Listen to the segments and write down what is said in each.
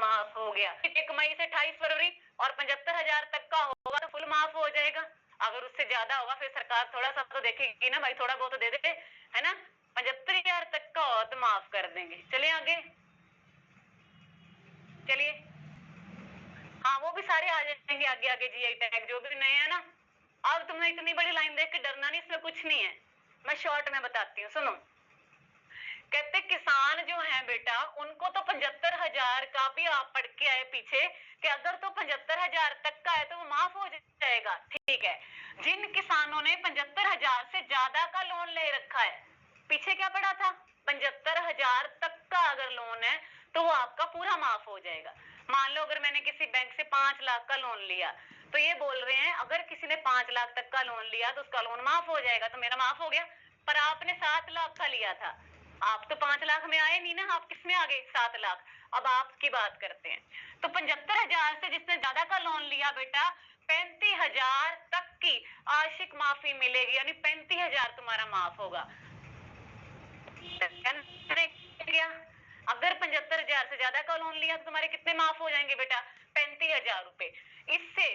माफ हो गया। 1 मई से 28 फरवरी और 75,000 तक का होगा तो फुल माफ हो जाएगा। अगर उससे ज्यादा होगा फिर सरकार थोड़ा सा तो देखेगी ना भाई, थोड़ा बहुत तो दे दे, है ना। 75,000 तक का हो तो माफ कर देंगे। चलिए आगे, चलिए। हाँ वो भी सारे आ जाएंगे आगे आगे, जीआई टैग जो भी नए हैं ना। अब तुमने इतनी बड़ी लाइन देख के डरना नहीं, इसमें कुछ नहीं है, मैं शॉर्ट में बताती हूँ, सुनो। कहते किसान जो है बेटा, उनको तो 75,000 का भी आप पढ़ के आए पीछे कि अगर तो 75,000 तक का है तो वो माफ हो जाएगा, ठीक है। जिन किसानों ने 75,000 से ज्यादा का लोन ले रखा है, पीछे क्या पढ़ा था, 75,000 तक का अगर लोन है तो वो आपका पूरा माफ हो जाएगा। मान लो अगर मैंने किसी बैंक से 5 लाख का लोन लिया, तो ये बोल रहे हैं अगर किसी ने 5 लाख तक का लोन लिया तो उसका लोन माफ हो जाएगा, तो मेरा माफ हो गया। पर आपने 7 लाख का लिया था, आप तो 5 लाख में आए नहीं ना, आप किस में आ गए, 7 लाख। अब आपकी बात करते हैं, तो 75,000 से जिसने ज्यादा का लोन लिया बेटा, 35,000 तक की आंशिक माफी मिलेगी, यानी 35,000 तुम्हारा माफ होगा। क्या अगर 75,000 से ज्यादा का लोन लिया तो तुम्हारे कितने माफ हो जाएंगे बेटा, 35,000 रुपए। इससे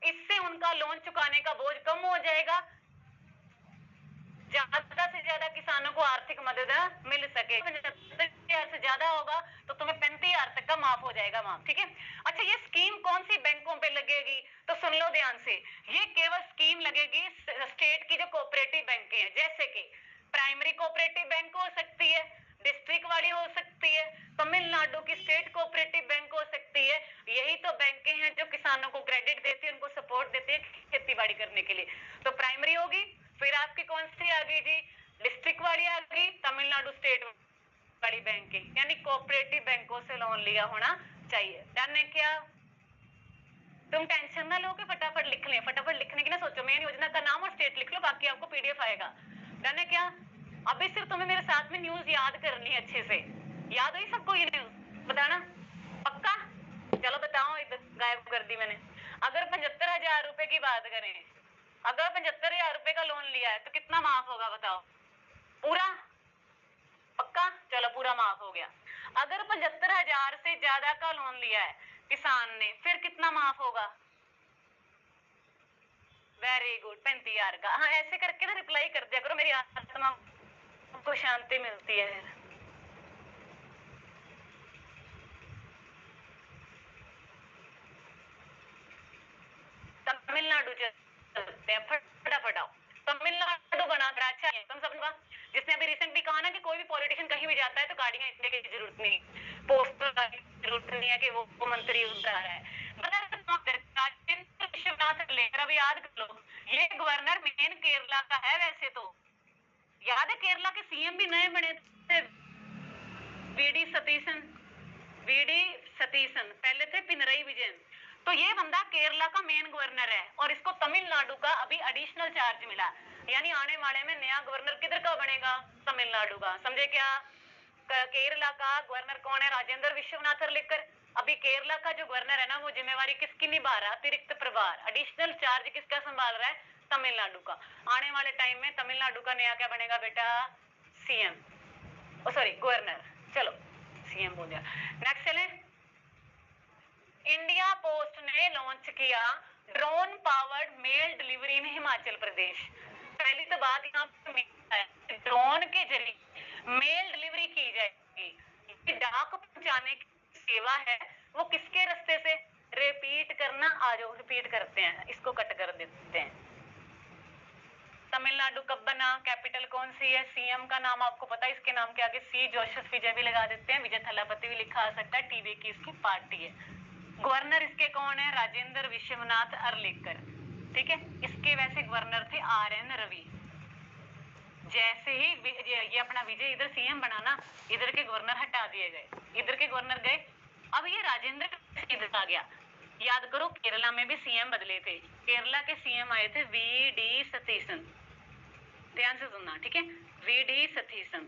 इससे उनका लोन चुकाने का बोझ कम हो जाएगा, ज्यादा से ज्यादा किसानों को आर्थिक मदद मिल सके। 75,000 से ज्यादा होगा तो तुम्हें 35,000 तक का माफ हो जाएगा, माफ, ठीक है। अच्छा ये स्कीम कौन सी बैंकों पे लगेगी, तो सुन लो ध्यान से, ये केवल स्कीम लगेगी स्टेट की जो कोऑपरेटिव बैंकें हैं, जैसे कि प्राइमरी कोऑपरेटिव बैंक हो सकती है, डिस्ट्रिक्ट वाली हो सकती है, तमिलनाडु की स्टेट कोऑपरेटिव बैंक हो सकती है। यही तो बैंकें हैं जो किसानों को क्रेडिट देती है, उनको सपोर्ट देती है खेती बाड़ी करने के लिए। तो प्राइमरी होगी, फिर आपकी कौन सी आ गई जी, डिस्ट्रिक्ट वाली आ गई, तमिलनाडु स्टेट वाली बैंक, यानी कोऑपरेटिव बैंकों से लोन लिया होना चाहिए। डन है क्या? तुम टेंशन ना लो कि फटाफट लिख लें, फटाफट लिखने की ना सोचो, मेन योजना का नाम और स्टेट लिख लो, बाकी आपको पीडीएफ आएगा। डन है क्या? अभी सिर्फ तुम्हें मेरे साथ में न्यूज याद करनी है, अच्छे से याद हुई सबको ये न्यूज, बताना पक्का। चलो बताओ, इधर गायब कर दी मैंने। अगर 75,000 रुपए की बात करें, अगर 75,000 रुपए का लोन लिया है तो कितना माफ होगा बताओ, पूरा, पक्का। चलो पूरा माफ हो गया। अगर 75,000 से ज्यादा का लोन लिया है किसान ने, फिर कितना माफ होगा? वेरी गुड, 35,000 का। हाँ ऐसे करके ना रिप्लाई कर दिया करो, मेरी आत्मा को शांति मिलती है। तमिलनाडु चलते हैं, फटाफट आओ। तमिलनाडु बना कर अच्छा है, तुम सबका जिसने अभी रिसेंट भी कहा ना कि कोई भी पॉलिटिशियन कहीं भी जाता है तो गाड़ियां इतने की जरूरत नहीं, पोस्टर की जरूरत नहीं है कि वो मंत्री उतर रहा है। राजेंद्र विश्वनाथ लेकर अभी याद कर लो, ये गवर्नर मेन केरला का है। वैसे तो याद है केरला के सीएम भी नए बने थे, वीडी सतीशन, पहले थे पिनरई विजयन। तो ये बंदा केरला का मेन गवर्नर है और इसको तमिलनाडु का अभी एडिशनल चार्ज मिला, यानी आने वाले में नया गवर्नर किधर का बनेगा, तमिलनाडु का। समझे क्या? केरला का गवर्नर कौन है? राजेंद्र विश्वनाथ लेकर। अभी केरला का जो गवर्नर है ना, वो जिम्मेवारी किसकी निभा रहा है? अतिरिक्त प्रभार, एडिशनल चार्ज किसका संभाल रहा है? तमिलनाडु का। आने वाले टाइम में तमिलनाडु का नया क्या बनेगा बेटा? सीएम, ओ सॉरी गवर्नर, चलो सीएम बोल दिया। नेक्स्ट चले। इंडिया पोस्ट ने लॉन्च किया ड्रोन पावर्ड मेल डिलीवरी इन हिमाचल प्रदेश। पहली तो बात यहाँ पे ड्रोन के जरिए मेल डिलीवरी की जाएगी। डाक पहुंचाने की सेवा है, वो किसके रास्ते से? रिपीट करना, आ जाओ रिपीट करते हैं, इसको कट कर देते हैं। तमिलनाडु कब बना? कैपिटल कौन सी है? सीएम का नाम आपको पता है, इसके नाम के आगे सी जोसेफ विजय भी लगा देते हैं, विजय थलापति भी लिखा आ सकता है, टीवी की इसकी पार्टी है। गवर्नर इसके कौन है? राजेंद्र विश्वनाथ अर्लेकर, ठीक है। इसके वैसे गवर्नर थे RN रवि। जैसे ही ये अपना विजय इधर सीएम बना ना, इधर के गवर्नर हटा दिए गए, इधर के गवर्नर गए, अब ये राजेंद्र इधर आ गया। याद करो केरला में भी सीएम बदले थे, केरला के सीएम आए थे VD सतीशन, ध्यान से सुनना, ठीक है, VD सतीशन।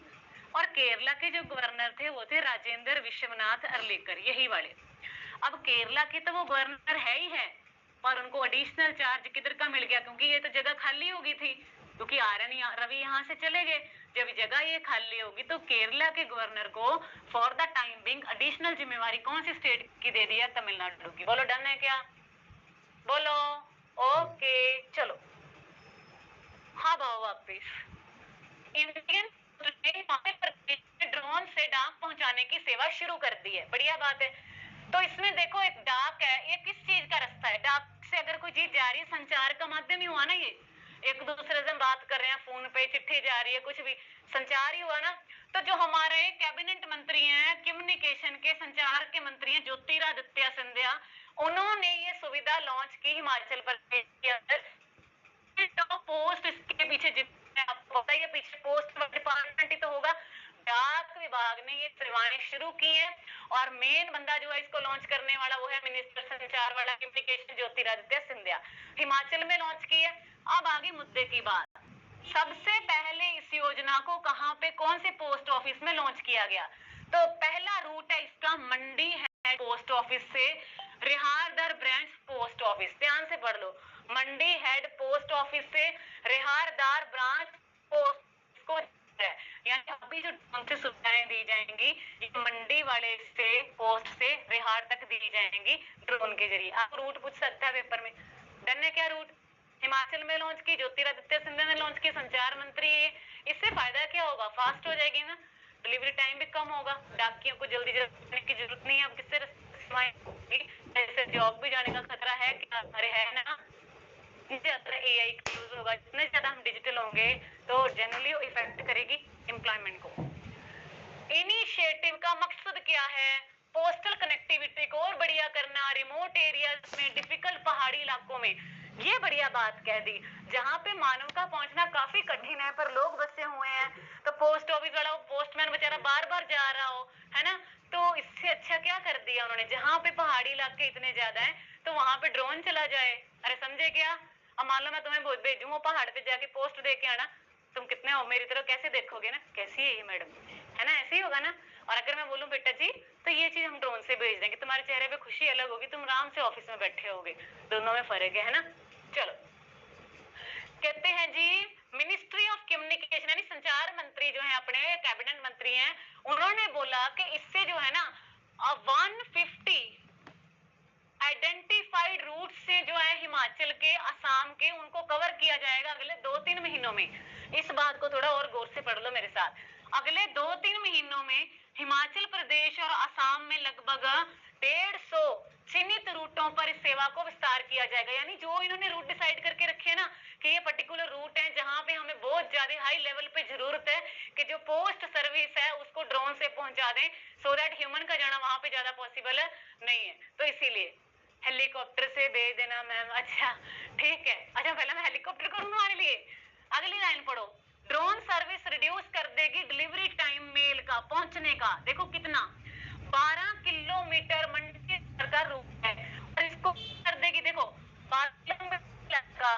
और केरला के जो गवर्नर थे वो थे राजेंद्र विश्वनाथ अर्लेकर, यही वाले। अब केरला के तो वो गवर्नर है ही है, पर उनको एडिशनल चार्ज किधर का मिल गया? क्योंकि ये तो जगह खाली हो गई थी, क्योंकि RN रवि यहाँ से चले गए, जब जगह ये खाली होगी तो केरला के गवर्नर को for the time being additional जिम्मेवारी कौन सी स्टेट की दे दी है? तमिलनाडु की। बोलो डन है क्या? बोलो ओके। चलो हाँ बाबू वापिस। इंडियन ने ड्रोन से डाक पहुंचाने की सेवा शुरू कर दी है। बढ़िया बात है। तो इसमें देखो एक डाक है, ये किस चीज का रास्ता है? डाक से अगर कोई चीज जा रही है, संचार का माध्यम ही हुआ ना, ये एक दूसरे से बात कर रहे हैं, फोन पे चिट्ठी जा रही है, कुछ भी संचार ही हुआ ना। तो जो हमारे कैबिनेट मंत्री हैं, कम्युनिकेशन के संचार के मंत्री हैं ज्योतिरादित्य सिंधिया, उन्होंने ये सुविधा लॉन्च की हिमाचल प्रदेश के अंदर। तो पोस्ट इसके पीछे जितने आपको पता है, पीछे पोस्ट डिपार्टमेंट ही तो होगा। डाक विभाग ने ये सेवाएं शुरू की हैं और मेन बंदा जो है इसको लॉन्च करने वाला वो है मिनिस्टर संचार वाला कम्युनिकेशन ज्योतिरादित्य सिंधिया। हिमाचल में लॉन्च की है। अब आगे मुद्दे की बात। सबसे पहले इस योजना को कहां पे, कौन से पोस्ट ऑफिस में लॉन्च किया गया? तो पहला रूट है इसका मंडी है पोस्ट ऑफिस से रिहारदर ब्रांच पोस्ट ऑफिस। ध्यान से पढ़ लो, मंडी हेड पोस्ट ऑफिस से रिहारदार ब्रांच पोस्ट को, यानी अभी जो ड्रोन से सुविधाएं दी जाएंगी ये मंडी वाले से पोस्ट से रिहार तक दी जाएंगी ड्रोन के जरिए। आप रूट पूछ सकता है पेपर में। डन है क्या? रूट हिमाचल में लॉन्च की, ज्योतिरादित्य सिंधिया ने लॉन्च की, संचार मंत्री है। इससे फायदा क्या होगा? फास्ट हो जाएगी ना, डिलीवरी टाइम भी कम होगा, डाकियों को जल्दी जाने की जरूरत नहीं है। अब किससे जैसे जॉब भी जाने का खतरा है क्या? अरे है ना, ज्यादा एआई का यूज होगा, जितने ज्यादा हम डिजिटल होंगे तो जनरली इफेक्ट करेगी एम्प्लॉयमेंट को। इनिशिएटिव का मकसद क्या है? पोस्टल कनेक्टिविटी को और बढ़िया करना, रिमोट एरियाज में, डिफिकल्ट पहाड़ी इलाकों में। ये बढ़िया बात कह दी, जहां पे मानव का पहुंचना काफी कठिन है पर लोग बसे हुए हैं, तो पोस्ट ऑफिस वाला पोस्टमैन बेचारा बार बार जा रहा हो, है ना, तो इससे अच्छा क्या कर दिया उन्होंने, जहां पे पहाड़ी इलाके इतने ज्यादा है तो वहां पे ड्रोन चला जाए। अरे समझे क्या? अब मान लो मैं तुम्हें भेजूं वो पहाड़ पे जाके पोस्ट दे के आना, तुम कितने हो मेरी तरफ कैसे देखोगे ना, कैसी है ये मैडम, है ना, ऐसे ही होगा ना। और अगर मैं बोलूं बेटा जी तो ये चीज हम ड्रोन से भेज देंगे, तुम्हारे चेहरे पे खुशी अलग होगी, तुम आराम से ऑफिस में बैठे होगे। दोनों में फर्क है ना। चलो कहते हैं जी मिनिस्ट्री ऑफ कम्युनिकेशन यानी संचार मंत्री जो है अपने कैबिनेट मंत्री हैं, उन्होंने बोला कि इससे जो है ना 150 आइडेंटिफाइड रूट से जो है हिमाचल के, असम के, उनको कवर किया जाएगा अगले 2-3 महीनों में। इस बात को थोड़ा और गौर से पढ़ लो मेरे साथ। अगले 2-3 महीनों में हिमाचल प्रदेश और असम में लगभग 150 चिन्हित रूटों पर इस सेवा को विस्तार किया जाएगा। यानी जो इन्होंने रूट डिसाइड करके रखे हैं ना कि ये पर्टिकुलर रूट है जहां पे हमें बहुत ज्यादा हाई लेवल पे जरूरत है कि जो पोस्ट सर्विस है उसको ड्रोन से पहुंचा दें, सो दैट ह्यूमन का जाना वहां पे ज्यादा पॉसिबल नहीं है। तो इसीलिए हेलीकॉप्टर से भेज देना मैम। अच्छा ठीक है, अच्छा पहले मैं हेलीकॉप्टर करूँ तुम्हारे लिए। अगली लाइन पढ़ो, ड्रोन सर्विस रिड्यूस कर देगी डिलीवरी टाइम मेल का पहुंचने का। देखो कितना, 12 किलोमीटर मंडी का रूट है और इसको कर देगी, देखो 12 किलोमीटर का।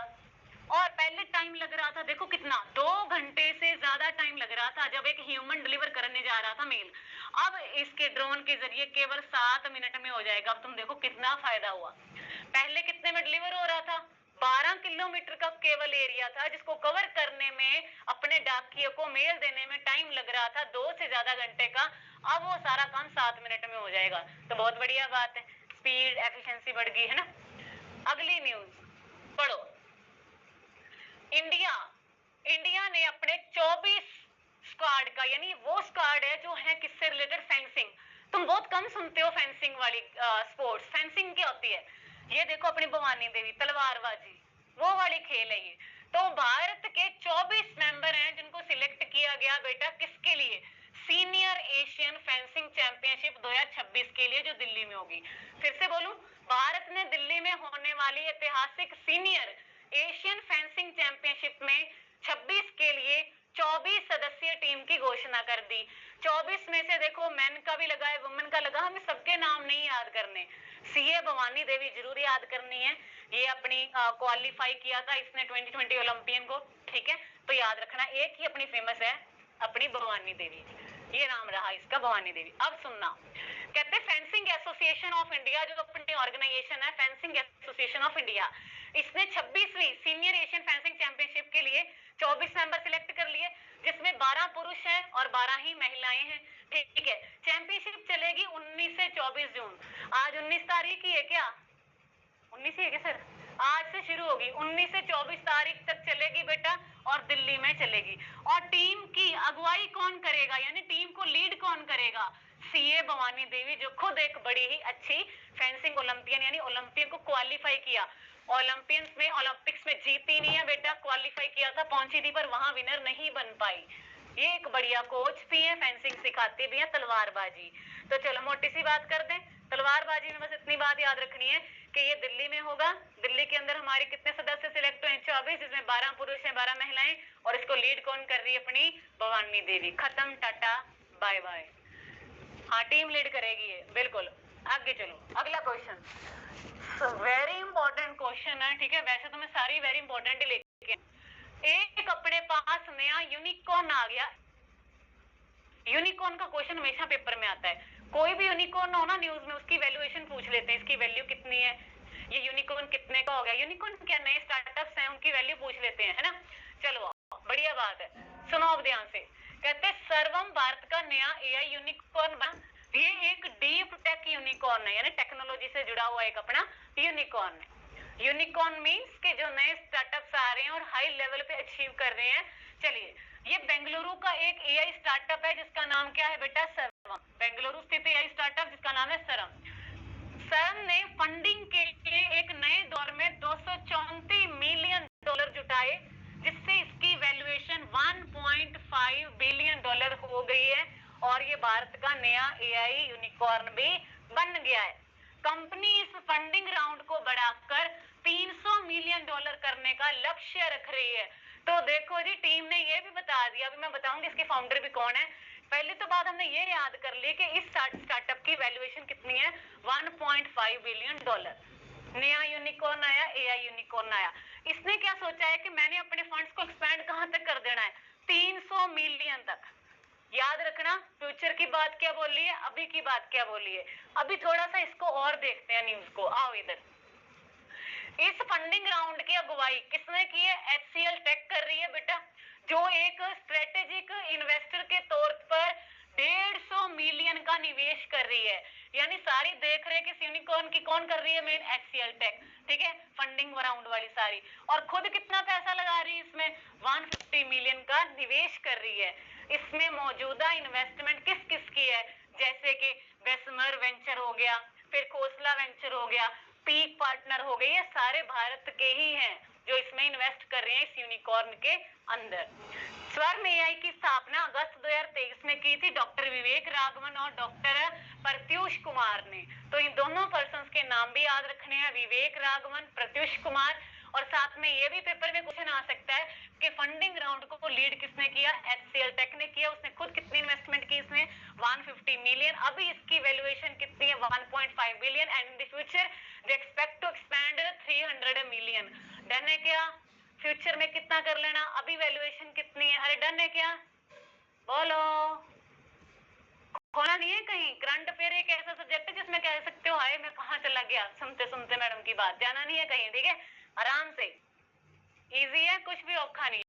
और पहले टाइम लग रहा था, देखो कितना, 2 घंटे से ज्यादा टाइम लग रहा था जब एक ह्यूमन डिलीवर करने जा रहा था मेल। अब इसके ड्रोन के जरिए केवल 7 मिनट में हो जाएगा। अब तुम देखो कितना फायदा हुआ। पहले कितने में डिलीवर हो रहा था? 12 किलोमीटर का केवल एरिया था जिसको कवर करने में, अपने डाकियों को मेल देने में टाइम लग रहा था 2 से ज्यादा घंटे का। अब वो सारा काम 7 मिनट में हो जाएगा। तो बहुत बढ़िया बात है, स्पीड एफिशिएंसी बढ़ गई है ना। अगली न्यूज पढ़ो, इंडिया ने अपने 24 स्क्वाड का, यानी वो स्क्वाड है जो है किससे रिलेटेड, फेंसिंग। तुम बहुत कम सुनते हो फेंसिंग वाली स्पोर्ट्स। फेंसिंग क्या होती है? ये देखो अपनी भवानी देवी तलवारबाजी, वो वाली खेल है ये। तो भारत के 24 मेंबर हैं जिनको सिलेक्ट किया गया बेटा किसके लिए, सीनियर एशियन फेंसिंग चैंपियनशिप 2026 के लिए जो दिल्ली में होगी। फिर से बोलूं, भारत ने दिल्ली में होने वाली ऐतिहासिक सीनियर एशियन फेंसिंग चैंपियनशिप में 26 के लिए 24 सदस्यीय टीम की घोषणा कर दी। 24 में से देखो मेन का भी लगा है, वुमेन का लगा, हमें सबके नाम नहीं याद करने। सीए भवानी देवी जरूर याद करनी है, ये अपनी क्वालिफाई किया था इसने 2020 ओलंपियन को, ठीक है, तो याद रखना। एक ही अपनी फेमस है, अपनी भवानी देवी, ये नाम रहा इसका, भवानी देवी। अब सुनना, कहते फेंसिंग एसोसिएशन ऑफ इंडिया, जो अपनी ऑर्गेनाइजेशन है फेंसिंग एसोसिएशन ऑफ इंडिया, इसने 26वीं सीनियर एशियन फेंसिंग चैंपियनशिप के लिए 24 मेंबर सिलेक्ट कर लिए, जिसमें 12 पुरुष हैं और 12 ही महिलाएं हैं। ठीक है, चैंपियनशिप चलेगी 19 से 24 जून। आज 19 तारीख ही है क्या? 19 ही है क्या सर? आज से शुरू होगी, 19 से 24 तारीख तक चलेगी बेटा, और दिल्ली में चलेगी। और टीम की अगुवाई कौन करेगा, यानी टीम को लीड कौन करेगा? सीए भवानी देवी, जो खुद एक बड़ी ही अच्छी फेंसिंग ओलंपियन, यानी ओलंपियन को क्वालिफाई किया। ओलंपिक्स में जीती नहीं है बेटा, क्वालिफाई किया था, पहुंची थी, पर वहां विनर नहीं बन पाई। ये एक बढ़िया कोच भी है, फेंसिंग सिखाती भी है, तलवारबाजी। तो चलो मोटी सी बात कर दें, तलवारबाजी में बस इतनी बात याद रखनी है कि ये दिल्ली में होगा। दिल्ली के अंदर हमारे कितने सदस्य सिलेक्ट हुए? 24, जिसमें 12 पुरुष हैं, 12 महिलाएं, और इसको लीड कौन कर रही है? अपनी भवानी देवी। खत्म, टाटा बाय बाय। हाँ, टीम लीड करेगी ये, बिल्कुल। आगे चलो, अगला क्वेश्चन, वेरी इंपॉर्टेंट क्वेश्चन है। ठीक है, वैसे तो मैं सारी वेरी इंपॉर्टेंट ही लेके, एक अपने पास नया यूनिकॉर्न आ गया। यूनिकॉर्न का क्वेश्चन हमेशा पेपर में आता है। कोई भी यूनिकॉर्न हो ना न्यूज में, उसकी वैल्यूएशन पूछ लेते हैं, इसकी वैल्यू कितनी है, ये यूनिकॉर्न कितने का हो गया। यूनिकॉर्न क्या नए स्टार्टअप्स हैं, उनकी वैल्यू पूछ लेते हैं, है ना। चलो बढ़िया बात है, सुनो अब ध्यान से। कहते सर्वम भारत का नया एआई यूनिकॉर्न बना। ये एक डीप टेक यूनिकॉर्न है, यानी टेक्नोलॉजी से जुड़ा हुआ एक अपना यूनिकॉर्न है। यूनिकॉर्न मींस के जो नए स्टार्टअप्स आ रहे हैं और हाई लेवल पे अचीव कर रहे हैं। चलिए, ये बेंगलुरु का एक एआई स्टार्टअप है, जिसका नाम क्या है बेटा? सरवम। बेंगलुरु स्थित एआई स्टार्टअप जिसका नाम है सरम। सरम ने फंडिंग के लिए एक नए दौर में 234 मिलियन डॉलर जुटाए, जिससे इसकी वैल्यूएशन 1.5 बिलियन डॉलर हो गई है, और ये भारत का नया एआई यूनिकॉर्न भी बन गया है। कंपनी इस फंडिंग राउंड को बढ़ाकर 300 मिलियन डॉलर करने का लक्ष्य रख रही है। तो देखो जी, टीम ने ये भी बता दिया, अभी मैं बताऊंगी इसके फाउंडर भी कौन है। पहले तो बात हमने ये याद कर ली कि इस स्टार्टअप की वैल्यूएशन कितनी है? 1.5 बिलियन डॉलर। नया यूनिकॉर्न आया, एआई यूनिकॉर्न आया। इसने क्या सोचा है कि मैंने अपने फंड्स को एक्सपेंड कहां तक कर देना है? 300 मिलियन तक। याद रखना, फ्यूचर की बात क्या बोली है, अभी की बात क्या बोली है। अभी थोड़ा सा इसको और देखते हैं न्यूज को, आओ इधर। इस फंडिंग राउंड की अगुवाई किसने की है? एचसीएल टेक कर रही है बेटा, जो एक स्ट्रेटेजिक इन्वेस्टर के तौर पर 150 मिलियन का निवेश कर रही है। यानी सारी देख रहे कि यूनिकॉर्न की कौन कर रही है? Main HCL tech. ठीक है, फंडिंग राउंड वाली सारी, और खुद कितना पैसा लगा रही है इसमें? 150 मिलियन का निवेश कर रही है। इसमें मौजूदा इन्वेस्टमेंट किस किस की है? जैसे कि बेसमर वेंचर हो गया, फिर खोसला वेंचर हो गया, पीक पार्टनर हो गए, ये सारे भारत के ही हैं जो इसमें इन्वेस्ट कर रहे हैं इस यूनिकॉर्न के अंदर। स्वर्ण एआई की स्थापना अगस्त 2023 में की थी डॉक्टर विवेक राघवन और डॉक्टर प्रत्यूष कुमार ने। तो इन दोनों पर्संस के नाम भी याद रखने हैं, विवेक राघवन, प्रत्यूष कुमार। और साथ में ये भी पेपर में क्वेश्चन आ सकता है कि फंडिंग राउंड को लीड किसने किया? एचसीएल टेक ने किया। उसने खुद कितनी इन्वेस्टमेंट की इसमें? 150 मिलियन। अभी इसकी वैल्यूएशन कितनी है? 1.5 billion, and in the future they expect to expand 300 million. Done है क्या? फ्यूचर में कितना कर लेना? अभी वैल्यूएशन कितनी है? अरे डन है क्या? बोलो, खोना नहीं है कहीं। करंट अफेयर एक ऐसा सब्जेक्ट है जिसमें कह सकते हो हाय मैं कहाँ चला गया सुनते सुनते मैडम की बात। जाना नहीं है कहीं, ठीक है, आराम से। इजी है, कुछ भी औखा नहीं।